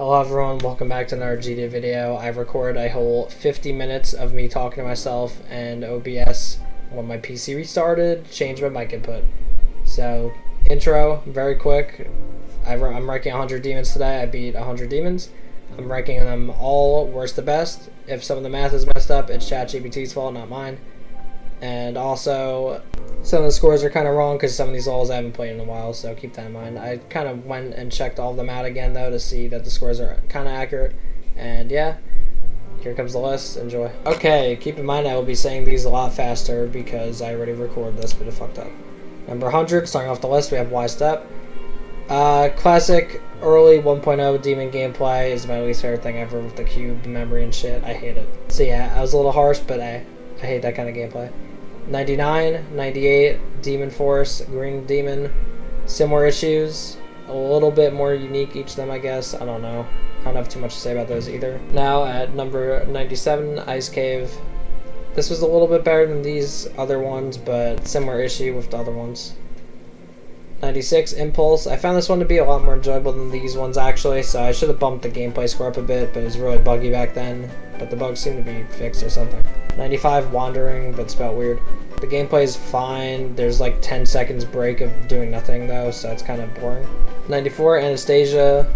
Hello everyone, welcome back to another GD video. I recorded a whole 50 minutes of me talking to myself and OBS when my PC restarted, changed my mic input. So, intro, very quick. I'm ranking 100 demons today. I beat 100 demons. I'm ranking them all worst to best. If some of the math is messed up, it's ChatGPT's fault, not mine. And also, some of the scores are kind of wrong because some of these levels I haven't played in a while, so keep that in mind. I kind of went and checked all of them out again, though, to see that the scores are kind of accurate. And yeah, here comes the list. Enjoy. Okay, keep in mind I will be saying these a lot faster because I already recorded this, but it fucked up. Number 100, starting off the list, we have Y-Step. Classic early 1.0 demon gameplay is my least favorite thing ever with the cube memory and shit. I hate it. So yeah, I was a little harsh, but I hate that kind of gameplay. 99, 98, Demon Force, Green Demon, similar issues, a little bit more unique each of them, I guess. I don't know. I don't have too much to say about those either. Now at number 97, Ice Cave. This was a little bit better than these other ones, but similar issue with the other ones. 96, Impulse. I found this one to be a lot more enjoyable than these ones actually, so I should have bumped the gameplay score up a bit, but it was really buggy back then. But the bugs seem to be fixed or something. 95, Wandering, but spelled weird. The gameplay is fine. There's like 10 seconds break of doing nothing though, so it's kind of boring. 94, Anastasia.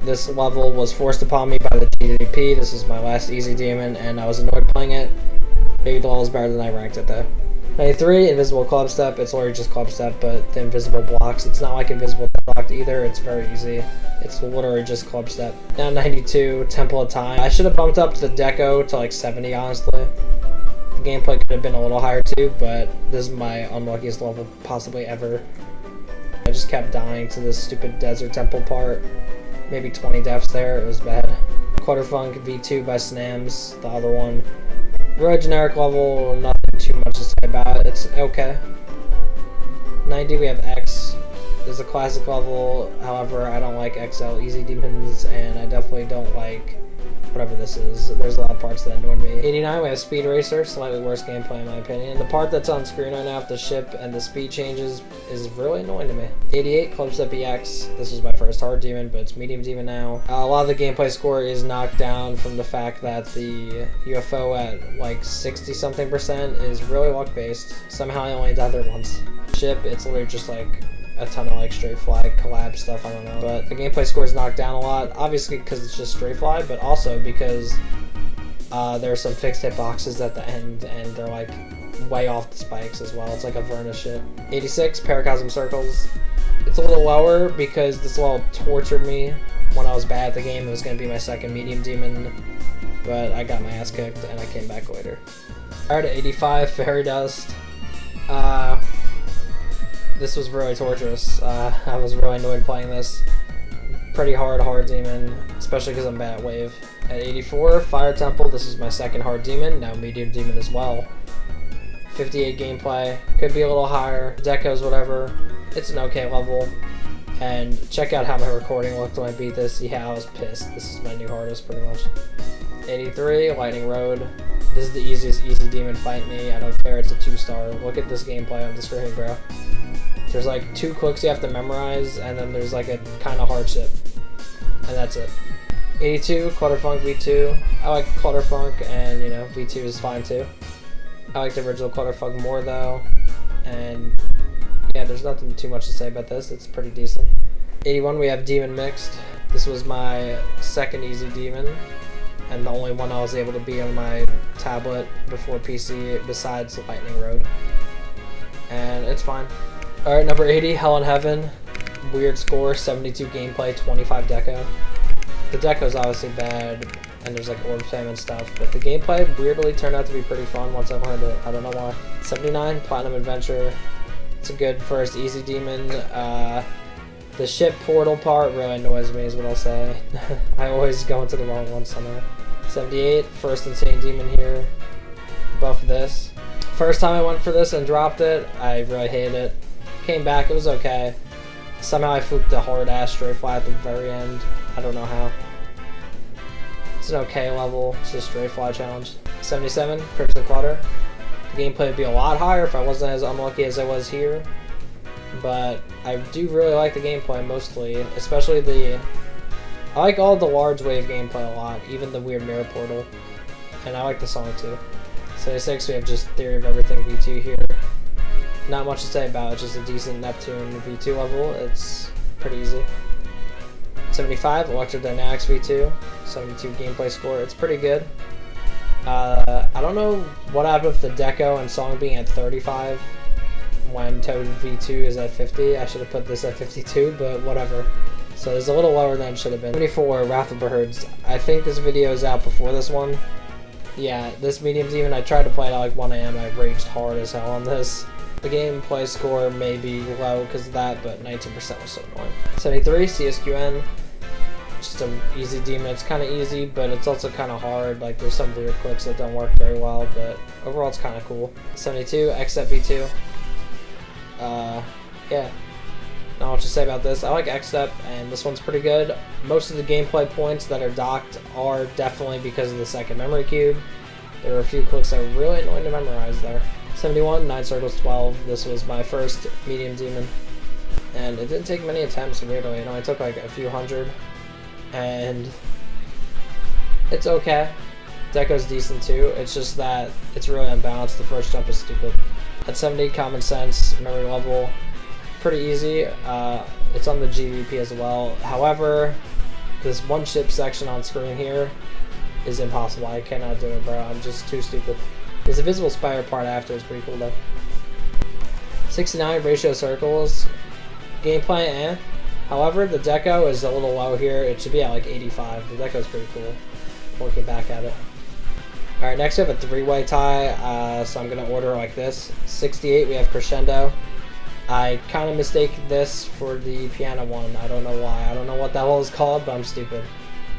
This level was forced upon me by the GDP. This is my last easy demon, and I was annoyed playing it. Maybe the level is better than I ranked it though. 93, Invisible Club Step. It's literally just Club Step, but the invisible blocks. It's not like Invisible Deadlocked either. It's very easy. It's literally just Club Step. Now 92, Temple of Time. I should have bumped up the deco to like 70, honestly. The gameplay could have been a little higher too, but this is my unluckiest level possibly ever. I just kept dying to this stupid desert temple part. Maybe 20 deaths there. It was bad. Clutterfunk V2 by Snams, the other one. Really generic level, nothing too much to say about it. It's okay. 90, we have X. This is a classic level, however, I don't like XL Easy Demons, and I definitely don't like whatever this is. There's a lot of parts that annoyed me. 89, we have Speed Racer, slightly worse gameplay in my opinion. The part that's on screen right now with the ship and the speed changes is really annoying to me. 88, Club Step EX. This was my first hard demon, but it's medium demon now. A lot of the gameplay score is knocked down from the fact that the UFO at like 60 something percent is really luck based. Somehow I only died there once. Ship, it's literally just like a ton of like straight fly collab stuff, I don't know. But the gameplay score is knocked down a lot, obviously because it's just straight fly, but also because there are some fixed hitboxes at the end and they're like way off the spikes as well. It's like a Verna shit. 86, Paracosm Circles. It's a little lower because this level tortured me when I was bad at the game. It was going to be my second medium demon, but I got my ass kicked and I came back later. Alright, at 85, Fairy Dust. This was really torturous. I was really annoyed playing this. Pretty hard demon, especially because I'm bad at wave. At 84, Fire Temple. This is my second hard demon, now medium demon as well. 58 gameplay, could be a little higher. Decos, whatever. It's an okay level. And check out how my recording looked when I beat this. Yeah, I was pissed. This is my new hardest, pretty much. 83, Lightning Road. This is the easiest easy demon, fight me. I don't care, it's a 2-star. Look at this gameplay on the screen, bro. There's like 2 clicks you have to memorize, and then there's like a kind of hardship. And that's it. 82, Clutterfunk V2. I like Clutterfunk, and you know, V2 is fine too. I like the original Clutterfunk more though. And yeah, there's nothing too much to say about this. It's pretty decent. 81, we have Demon Mixed. This was my second easy demon, and the only one I was able to beat on my tablet before PC besides Lightning Road. And it's fine. Alright, number 80, Hell in Heaven. Weird score, 72 gameplay, 25 deco. The deco is obviously bad, and there's like orb spam and stuff, but the gameplay weirdly turned out to be pretty fun once I learned it. I don't know why. 79, Platinum Adventure. It's a good first easy demon. The ship portal part really annoys me is what I'll say. I always go into the wrong one somehow. 78, first insane demon here. Buff this. First time I went for this and dropped it, I really hated it. Came back, it was okay. Somehow I fluked the hard ass straight fly at the very end. I don't know how. It's an okay level, it's just straight fly challenge. 77, Crimson Clutter. The gameplay would be a lot higher if I wasn't as unlucky as I was here. But I do really like the gameplay mostly, especially the I like all the large wave gameplay a lot, even the weird mirror portal. And I like the song too. 76, we have just Theory of Everything V2 here. Not much to say about it, just a decent Neptune V2 level. It's pretty easy. 75, Electrodynamics V2. 72 gameplay score. It's pretty good. I don't know what happened with the deco and song being at 35 when Toad V2 is at 50. I should have put this at 52, but whatever. So it's a little lower than it should have been. 74, Wrath of Birds. I think this video is out before this one. Yeah, this medium demon, I tried to play it at like 1 AM. I raged hard as hell on this. The gameplay score may be low because of that, but 19% was so annoying. 73, CSQN. Just an easy demon. It's kind of easy, but it's also kind of hard. Like, there's some weird clicks that don't work very well, but overall it's kind of cool. 72, XStep V2. Yeah. Not much to say about this. I like XStep, and this one's pretty good. Most of the gameplay points that are docked are definitely because of the second memory cube. There are a few clicks that are really annoying to memorize there. 71, 9 circles 12. This was my first medium demon, and it didn't take many attempts, weirdly. It only took like a few hundred, and it's okay. Deco's decent too. It's just that it's really unbalanced. The first jump is stupid. At 70, Common Sense, memory level. Pretty easy. It's on the GVP as well. However, this one ship section on screen here is impossible. I cannot do it, bro. I'm just too stupid. This invisible spider part after is pretty cool though. 69, Ratio Circles. Gameplay, eh. However, the deco is a little low here. It should be at like 85. The deco is pretty cool. Looking back at it. Alright, next we have a three-way tie. So I'm going to order like this. 68, we have Crescendo. I kind of mistake this for the piano one. I don't know why. I don't know what that level is called, but I'm stupid.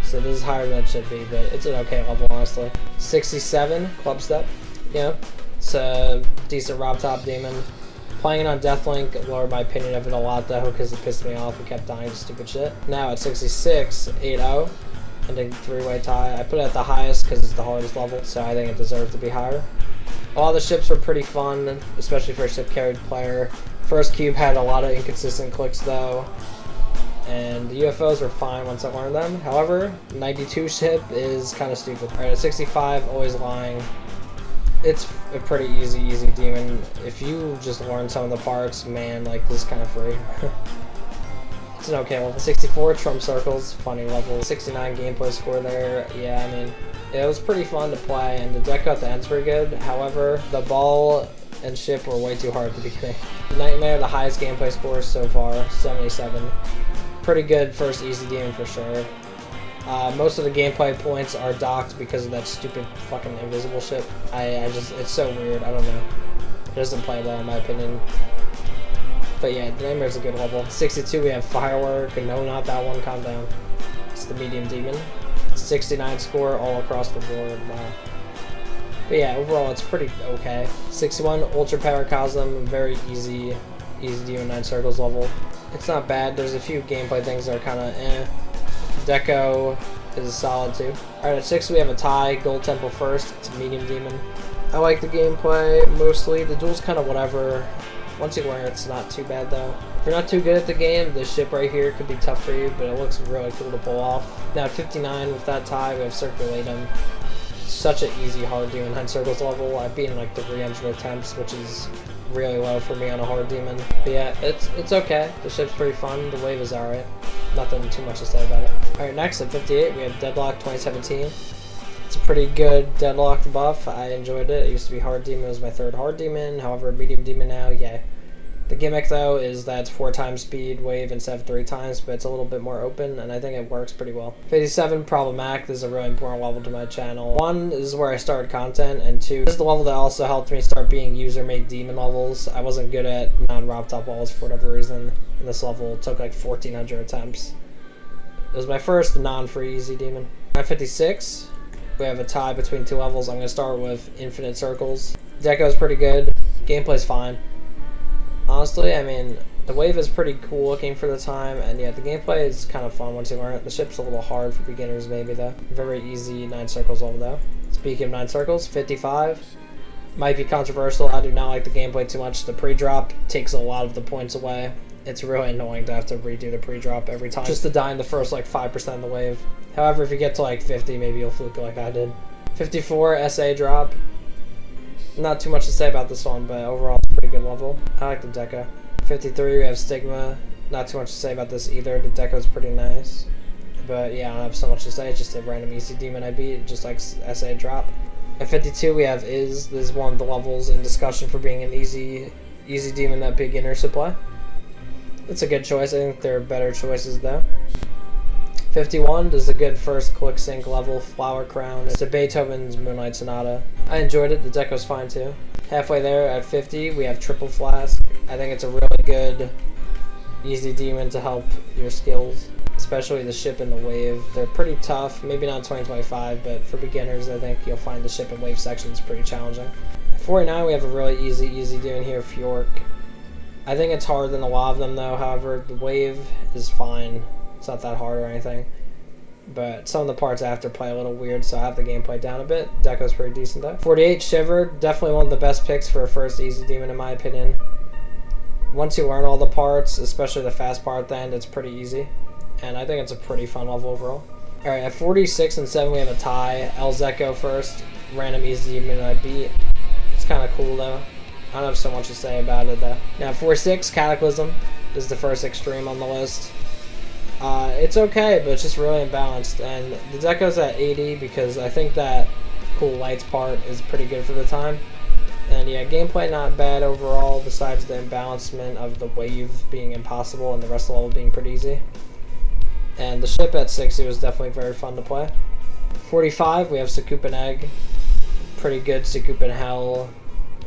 So this is higher than it should be, but it's an okay level, honestly. 67, Club Step. Yeah, it's a decent Rob Top demon. Playing it on Deathlink lowered my opinion of it a lot, though, because it pissed me off and kept dying to stupid shit. Now at 66, 8-0, ending three-way tie. I put it at the highest because it's the hardest level, so I think it deserves to be higher. All the ships were pretty fun, especially for a ship-carried player. First cube had a lot of inconsistent clicks though, and the UFOs were fine once I learned them. However, 92 ship is kind of stupid. Alright, at 65, Always Lying. It's a pretty easy demon. If you just learn some of the parts, man, like, this is kind of free. It's an okay level. 64, Trump Circles, funny level. 69 gameplay score there. Yeah, I mean, it was pretty fun to play, and the deco at the end's pretty good. However, the ball and ship were way too hard at the beginning. Nightmare, the highest gameplay score so far, 77. Pretty good first easy demon for sure. Most of the gameplay points are docked because of that stupid fucking invisible ship. It's so weird, I don't know. It doesn't play well in my opinion. But yeah, the Nightmare's a good level. 62, we have Firework, and no, not that one, calm down. It's the medium demon. 69 score all across the board, wow. But yeah, overall it's pretty okay. 61, Ultra Paracosm, very easy demon 9 circles level. It's not bad, there's a few gameplay things that are kind of eh. Deco is solid too. Alright, at 6 we have a tie, Gold Temple first, it's a medium demon. I like the gameplay mostly, the duel's kind of whatever. Once you learn it's not too bad though. If you're not too good at the game, this ship right here could be tough for you, but it looks really cool to pull off. Now at 59 with that tie we have Circulatum. Such an easy hard demon 9 circles level. I've beaten like 300 attempts, which is really low for me on a hard demon. But yeah, it's okay. The ship's pretty fun. The wave is alright. Nothing too much to say about it. Alright, next at 58 we have Deadlock 2017. It's a pretty good Deadlocked buff. I enjoyed it. It used to be hard demon. It was my third hard demon. However, medium demon now, yeah. The gimmick though is that it's 4 times speed wave instead of 3 times, but it's a little bit more open, and I think it works pretty well. 57, Problematic. This is a really important level to my channel. 1, this is where I started content, and 2, this is the level that also helped me start being user-made demon levels. I wasn't good at non-Rob Top walls for whatever reason, and this level took like 1,400 attempts. It was my first non-free easy demon. At 56, we have a tie between 2 levels. I'm going to start with Infinite Circles. Deco's pretty good. Gameplay's fine. Honestly, I mean, the wave is pretty cool looking for the time, and yeah, the gameplay is kind of fun once you learn it. The ship's a little hard for beginners maybe though. Very easy 9 circles level though. Speaking of 9 circles, 55. Might be controversial, I do not like the gameplay too much. The pre-drop takes a lot of the points away. it's really annoying to have to redo the pre-drop every time just to die in the first like 5% of the wave. However, if you get to like 50, maybe you'll fluke it like I did. 54 SA drop. Not too much to say about this one, but overall it's a pretty good level. I like the deco. 53 we have Stigma. Not too much to say about this either. The deco's pretty nice. But yeah, I don't have so much to say. It's just a random easy demon I beat, just like SA drop. At 52 we have Is. This is one of the levels in discussion for being an easy demon that beginners should play. It's a good choice. I think there are better choices though. 51 is a good first click sync level, Flower Crown. It's a Beethoven's Moonlight Sonata. I enjoyed it. The deco's fine too. Halfway there at 50 we have Triple Flask. I think it's a really good easy demon to help your skills, especially the ship and the wave. They're pretty tough, maybe not 2025, but for beginners I think you'll find the ship and wave sections pretty challenging. At 49 we have a really easy demon here, Fjork. I think it's harder than a lot of them though. However, the wave is fine. It's not that hard or anything. But some of the parts after play a little weird, so I have the gameplay down a bit. Deco's pretty decent though. 48 Shiver, definitely one of the best picks for a first easy demon in my opinion. Once you learn all the parts, especially the fast part at the end, it's pretty easy. And I think it's a pretty fun level overall. Alright, at 46 and 7 we have a tie. Elzeko first. Random easy demon I beat. It's kind of cool though. I don't have so much to say about it though. Now 46, Cataclysm. This is the first extreme on the list. It's okay, but it's just really imbalanced. And the deco's at 80 because I think that cool lights part is pretty good for the time. And yeah, gameplay not bad overall, besides the imbalancement of the wave being impossible and the rest of the level being pretty easy. And the ship at 60 was definitely very fun to play. 45, we have Sakupin Egg. Pretty good Sakupin Hell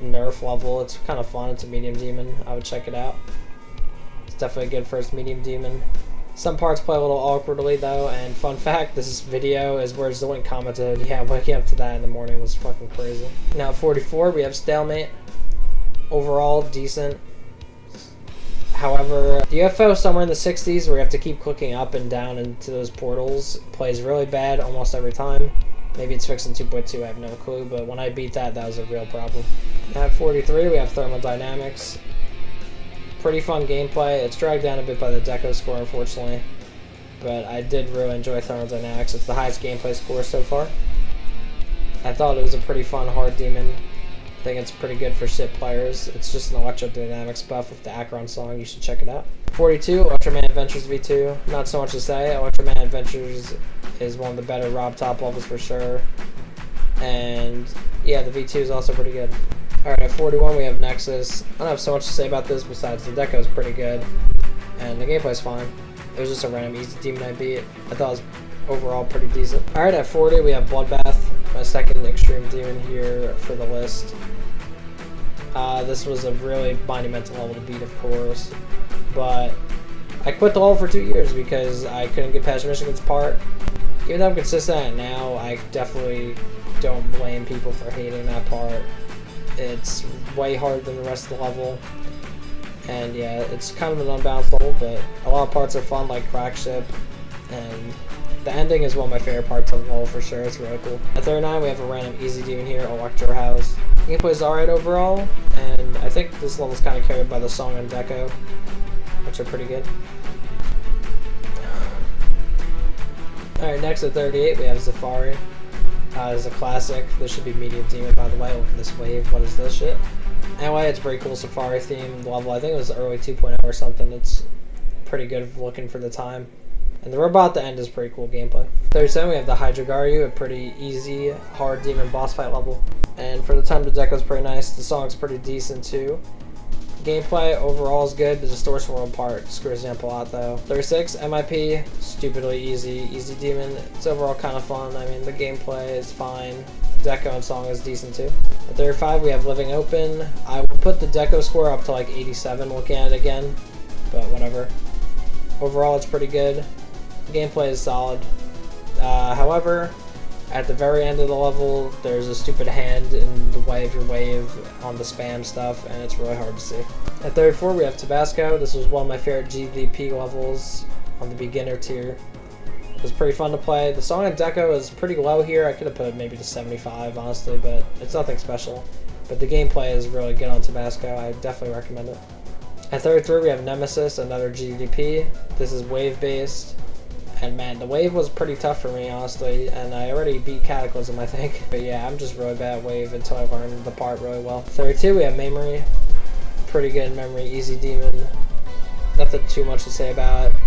nerf level. It's kind of fun. It's a medium demon. I would check it out. It's definitely a good first medium demon. Some parts play a little awkwardly though, and fun fact, this video is where Zoink commented, yeah, waking up to that in the morning was fucking crazy. Now at 44, we have Stalemate. Overall, decent. However, the UFO somewhere in the 60s where you have to keep clicking up and down into those portals plays really bad almost every time. Maybe it's fixed in 2.2, I have no clue, but when I beat that, that was a real problem. Now at 43, we have Thermodynamics. Pretty fun gameplay. It's dragged down a bit by the deco score, unfortunately, but I did really enjoy Thermodynamics. It's the highest gameplay score so far. I thought it was a pretty fun hard demon. I think it's pretty good for ship players. It's just an electrodynamics buff with the Akron song. You should check it out. 42, Electroman Adventures V2. Not so much to say. Electroman Adventures is one of the better Rob Top levels for sure. And yeah, the V2 is also pretty good. Alright, at 41 we have Nexus. I don't have so much to say about this besides the deco is pretty good. And the gameplay's fine. It was just a random easy demon I beat. I thought it was overall pretty decent. Alright, at 40 we have Bloodbath. My second extreme demon here for the list. This was a really monumental level to beat, of course. But I quit the level for 2 years because I couldn't get past Michigan's part. Even though I'm consistent at it now, I definitely don't blame people for hating that part. It's way harder than the rest of the level. And yeah, it's kind of an unbalanced level, but a lot of parts are fun, like Crack Ship. And the ending is one of my favorite parts of the level for sure. It's really cool. At 39, we have a random easy demon here, Electro House. Gameplay is alright overall, and I think this level is kind of carried by the song and deco, which are pretty good. Alright, next at 38, we have Zafari. It's a classic. This should be medium demon, by the way. Look at this wave. What is this shit? Anyway, it's a pretty cool Safari themed level. I think it was early 2.0 or something. It's pretty good looking for the time. And the robot at the end is pretty cool gameplay. 37, we have the Hydrogaryu, a pretty easy, hard demon boss fight level. And for the time, the deco's pretty nice. The song's pretty decent too. Gameplay overall is good. The distortion world part screws me up a lot though. 36, MIP, stupidly easy demon. It's overall kind of fun. I mean, the gameplay is fine. The deco and song is decent too. At 35, we have Living Open. I will put the deco score up to like 87 looking at it again, but whatever. Overall, it's pretty good. The gameplay is solid. However, at the very end of the level, there's a stupid hand in the way of your wave on the spam stuff, and it's really hard to see. At 34, we have Tabasco. This was one of my favorite GVP levels on the beginner tier. It was pretty fun to play. The song and deco is pretty low here. I could have put it maybe to 75, honestly, but it's nothing special. But the gameplay is really good on Tabasco. I definitely recommend it. At 33, we have Nemesis, another GDP. This is wave based. And man, the wave was pretty tough for me, honestly, and I already beat Cataclysm, I think. But yeah, I'm just really bad at wave until I learned the part really well. 32, we have Memory. Pretty good memory, easy demon. Nothing too much to say about it.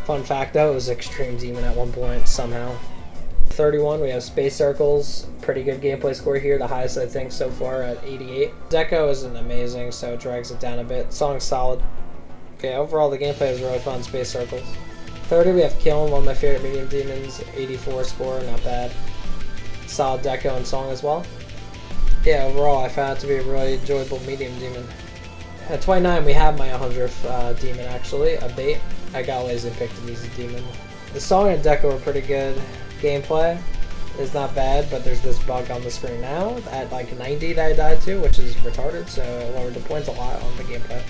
Fun fact though, it was Extreme Demon at one point, somehow. 31, we have Space Circles. Pretty good gameplay score here, the highest I think so far at 88. Deco isn't amazing, so it drags it down a bit. Song's solid. Okay, overall the gameplay is really fun, Space Circles. 30, we have Kiln, one of my favorite medium demons, 84 score, not bad. Solid deco and song as well. Yeah, overall I found it to be a really enjoyable medium demon. At 29, we have my 100th demon actually, a bait. I got lazy and picked an easy demon. The song and deco are pretty good. Gameplay is not bad, but there's this bug on the screen now at like 90 that I died to, which is retarded, so it lowered the points a lot on the gameplay.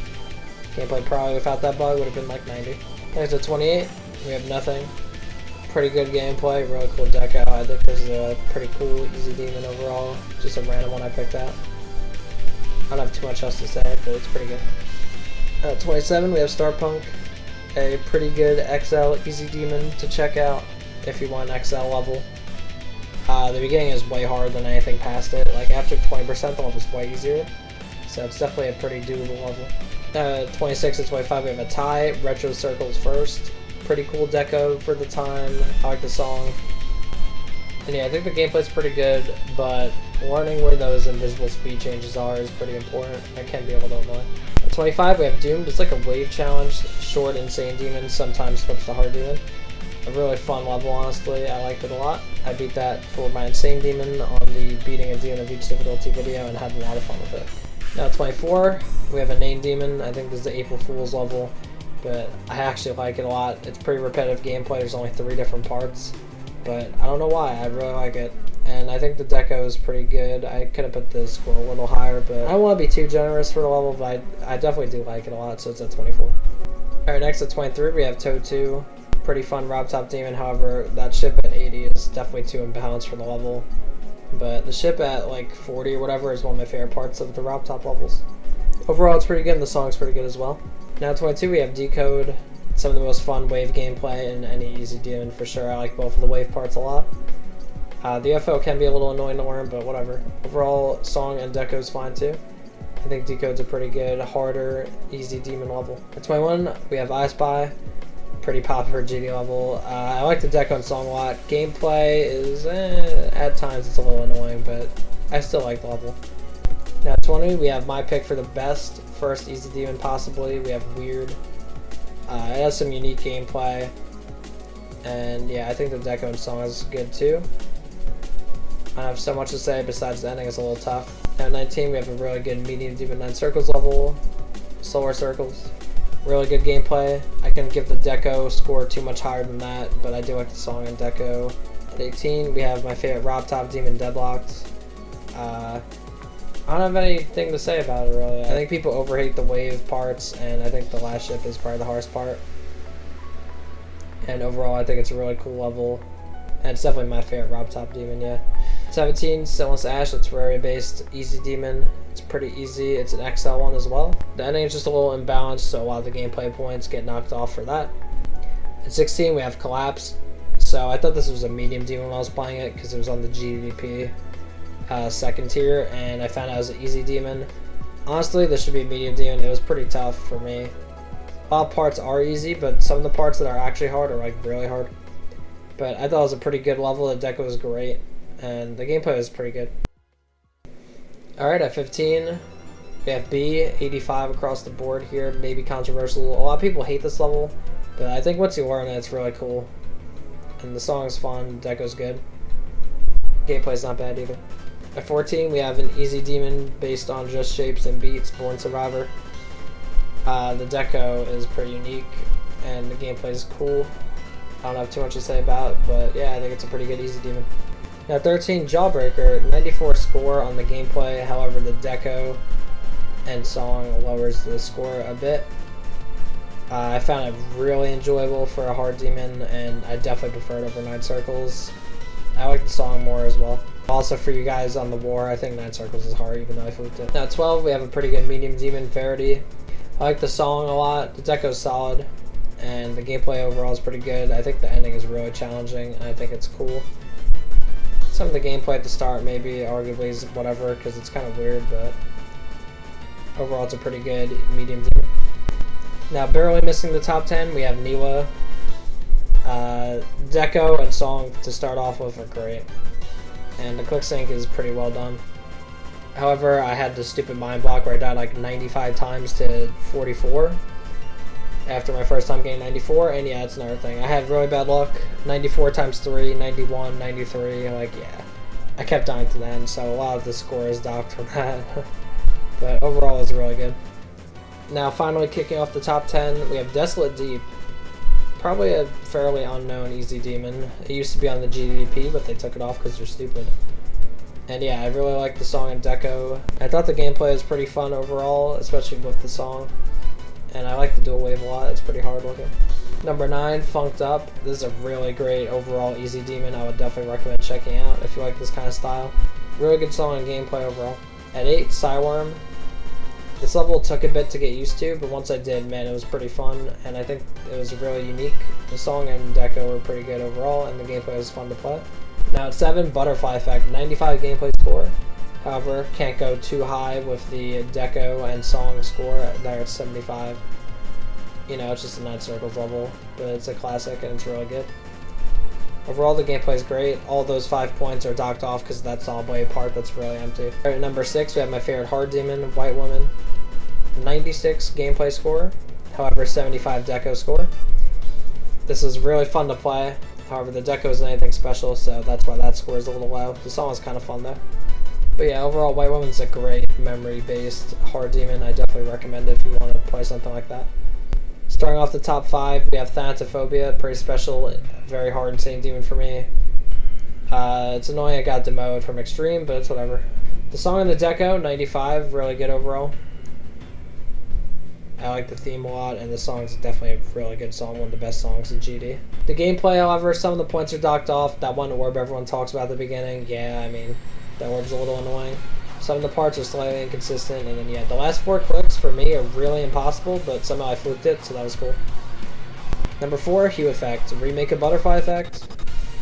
Gameplay probably without that bug would have been like 90. Next at 28, we have nothing. Pretty good gameplay, really cool deco. I think this is a pretty cool, easy demon overall. Just a random one I picked out. I don't have too much else to say, but it's pretty good. At 27, we have Starpunk, a pretty good XL easy demon to check out if you want an XL level. The beginning is way harder than anything past it. Like after 20%, the level is way easier. So it's definitely a pretty doable level. 26 and 25, we have a tie. Retro Circles first. Pretty cool deco for the time. I like the song. And yeah, I think the gameplay's pretty good, but learning where those invisible speed changes are is pretty important. It can be a little annoying. At 25, we have Doomed. It's like a wave challenge. Short, insane demon. Sometimes flips the hard demon. A really fun level, honestly. I liked it a lot. I beat that for my insane demon on the beating a demon of each difficulty video and had a lot of fun with it. Now at 24, we have a name demon. I think this is the April Fool's level, but I actually like it a lot. It's pretty repetitive gameplay. There's only 3 different parts, but I don't know why. I really like it, and I think the deco is pretty good. I could have put the score a little higher, but I don't want to be too generous for the level, but I definitely do like it a lot, so it's at 24. Alright, next at 23, we have Toad 2. Pretty fun Rob Top Demon, however, that ship at 80 is definitely too imbalanced for the level. But the ship at like 40 or whatever is one of my favorite parts of the Rob Top levels. Overall, it's pretty good, and the song's pretty good as well. Now at 22, we have Decode. Some of the most fun wave gameplay in any easy demon for sure. I like both of the wave parts a lot. The FO can be a little annoying to learn, but whatever. Overall, song and deco is fine too. I think Decode's a pretty good, harder, easy demon level. At 21, we have I Spy. Pretty popular GD level. I like the deco and song a lot. Gameplay is, at times it's a little annoying, but I still like the level. Now at 20, we have my pick for the best first easy demon possibly. We have Weird. It has some unique gameplay, and yeah, I think the deco and song is good too. I don't have so much to say besides the ending is a little tough. Now at 19, we have a really good medium demon 9 circles level. Solar Circles. Really good gameplay. I couldn't give the deco score too much higher than that, but I do like the song and deco. At 18, we have my favorite Rob Top Demon, Deadlocked. I don't have anything to say about it really. I think people overhate the wave parts, and I think the last ship is probably the hardest part. And overall, I think it's a really cool level, and it's definitely my favorite Rob Top Demon, yeah. 17, Stillness Ash, it's Terraria based, easy demon. It's pretty easy. It's an XL one as well. The ending is just a little imbalanced, so a lot of the gameplay points get knocked off for that. At 16, we have Collapse. So I thought this was a medium demon when I was playing it because it was on the GDP second tier, and I found out it was an easy demon. Honestly, this should be a medium demon. It was pretty tough for me. A lot of parts are easy, but some of the parts that are actually hard are like really hard. But I thought it was a pretty good level. The deco was great, and the gameplay was pretty good. Alright, at 15, we have B, 85 across the board here, maybe controversial. A lot of people hate this level, but I think once you learn it, it's really cool. And the song is fun, the deco's good. Gameplay's not bad either. At 14, we have an easy demon based on just shapes and beats, Born Survivor. The deco is pretty unique, and the gameplay is cool. I don't have too much to say about it, but yeah, I think it's a pretty good easy demon. Now 13, Jawbreaker, 94 score on the gameplay, however the deco and song lowers the score a bit. I found it really enjoyable for a hard demon, and I definitely prefer it over 9 circles. I like the song more as well. Also for you guys on the war, I think 9 circles is hard even though I flipped it. Now 12, we have a pretty good medium demon, Verity. I like the song a lot. The deco's solid, and the gameplay overall is pretty good. I think the ending is really challenging, and I think it's cool. Some of the gameplay at the start maybe arguably is whatever, because it's kind of weird, but overall it's a pretty good medium demon. Now, barely missing the top 10, we have Niwa. Deco and song to start off with are great, and the click sync is pretty well done. However, I had this stupid mind block where I died like 95 times to 44 after my first time getting 94, and yeah, that's another thing. I had really bad luck. 94 times 3, 91, 93, like, yeah. I kept dying to the end, so a lot of the score is docked from that. But overall, it's really good. Now, finally kicking off the top 10, we have Desolate Deep. Probably a fairly unknown easy demon. It used to be on the GDP, but they took it off because they're stupid. And yeah, I really like the song and deco. I thought the gameplay was pretty fun overall, especially with the song. And I like the dual wave a lot, it's pretty hard looking. Number 9, Funked Up. This is a really great overall easy demon. I would definitely recommend checking out if you like this kind of style. Really good song and gameplay overall. At 8, Psyworm. This level took a bit to get used to, but once I did, man, it was pretty fun, and I think it was really unique. The song and deco were pretty good overall, and the gameplay was fun to play. Now at 7, Butterfly Effect, 95 gameplay score. However, can't go too high with the deco and song score. There it's 75. You know, it's just a 9 circles level, but it's a classic and it's really good. Overall, the gameplay is great. All those 5 points are docked off because of that saw blade part that's really empty. Alright, number 6, we have my favorite hard demon, White Woman. 96 gameplay score, however 75 deco score. This is really fun to play. However, the deco isn't anything special, so that's why that score is a little low. The song is kind of fun though. But yeah, overall, White Woman's a great memory-based hard demon. I definitely recommend it if you want to play something like that. Starting off the top 5, we have Athanatos, pretty special, very hard, insane demon for me. It's annoying I got demoted from Extreme, but it's whatever. The song and the deco, 95, really good overall. I like the theme a lot, and the song's definitely a really good song, one of the best songs in GD. The gameplay, however, some of the points are docked off. That one orb everyone talks about at the beginning, yeah, I mean, that orb's a little annoying. Some of the parts are slightly inconsistent, and then yeah, the last 4 clicks for me are really impossible, but somehow I fluked it, so that was cool. Number 4, Hue Effect. Remake of Butterfly Effect.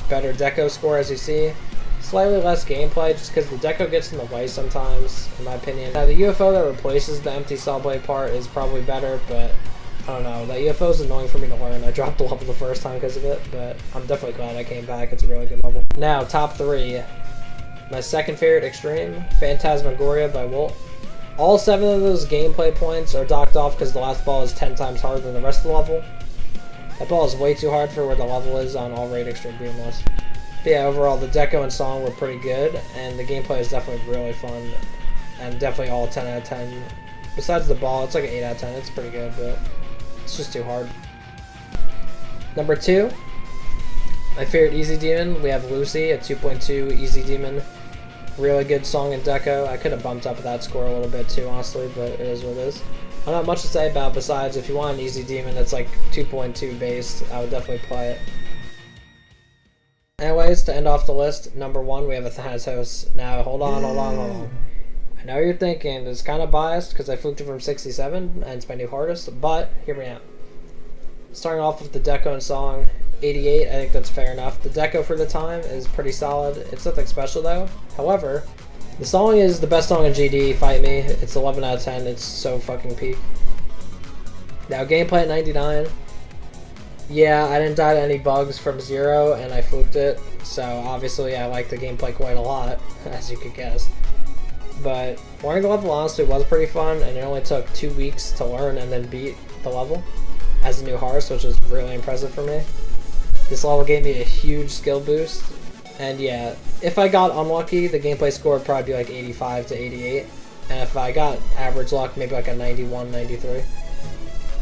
Better deco score, as you see. Slightly less gameplay, just because the deco gets in the way sometimes, in my opinion. Now, the UFO that replaces the empty saw blade part is probably better, but I don't know. That UFO is annoying for me to learn. I dropped the level the first time because of it, but I'm definitely glad I came back. It's a really good level. Now, top 3. My second favorite Extreme, Phantasmagoria by Wolt. All 7 of those gameplay points are docked off because the last ball is 10 times harder than the rest of the level. That ball is way too hard for where the level is on all raid Extreme Beam lists. But yeah, overall, the deco and song were pretty good, and the gameplay is definitely really fun, and definitely all 10 out of 10. Besides the ball, it's like an 8 out of 10. It's pretty good, but it's just too hard. Number 2, my favorite easy demon, we have Lucy, a 2.2 easy demon. Really good song and deco. I could have bumped up that score a little bit too, honestly, but it is what it is. I don't have much to say about besides if you want an easy demon that's like 2.2 based, I would definitely play it. Anyways, to end off the list, number 1, we have Athanatos. Now, hold on. I know you're thinking it's kind of biased because I fluked it from 67 and it's my new hardest, but hear me out. Starting off with the deco and song, 88, I think that's fair enough. The deco for the time is pretty solid. It's nothing special though. However, the song is the best song in GD, fight me. It's 11 out of 10, it's so fucking peak. Now, gameplay at 99. Yeah, I didn't die to any bugs from 0, and I fluked it, so obviously I like the gameplay quite a lot, as you could guess. But learning the level honestly was pretty fun, and it only took 2 weeks to learn and then beat the level as a new horse, which was really impressive for me. This level gave me a huge skill boost, and yeah, if I got unlucky, the gameplay score would probably be like 85 to 88, and if I got average luck, maybe like a 91, 93.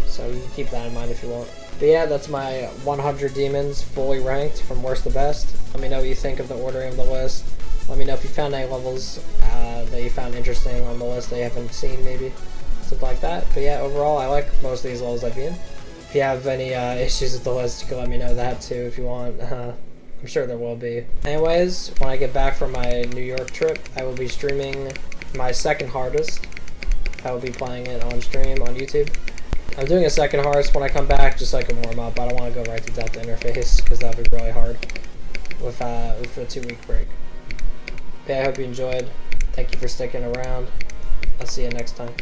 So you can keep that in mind if you want. But yeah, that's my 100 demons fully ranked from worst to best. Let me know what you think of the ordering of the list. Let me know if you found any levels that you found interesting on the list that you haven't seen, maybe. Something like that. But yeah, overall, I like most of these levels I've been. If you have any issues with the list, you can let me know that too if you want. I'm sure there will be. Anyways, when I get back from my New York trip, I will be streaming my second hardest. I will be playing it on stream on YouTube. I'm doing a second hearts when I come back, just so I can warm up. I don't want to go right to Delta Interface, because that would be really hard with the 2-week break. But yeah, I hope you enjoyed. Thank you for sticking around. I'll see you next time.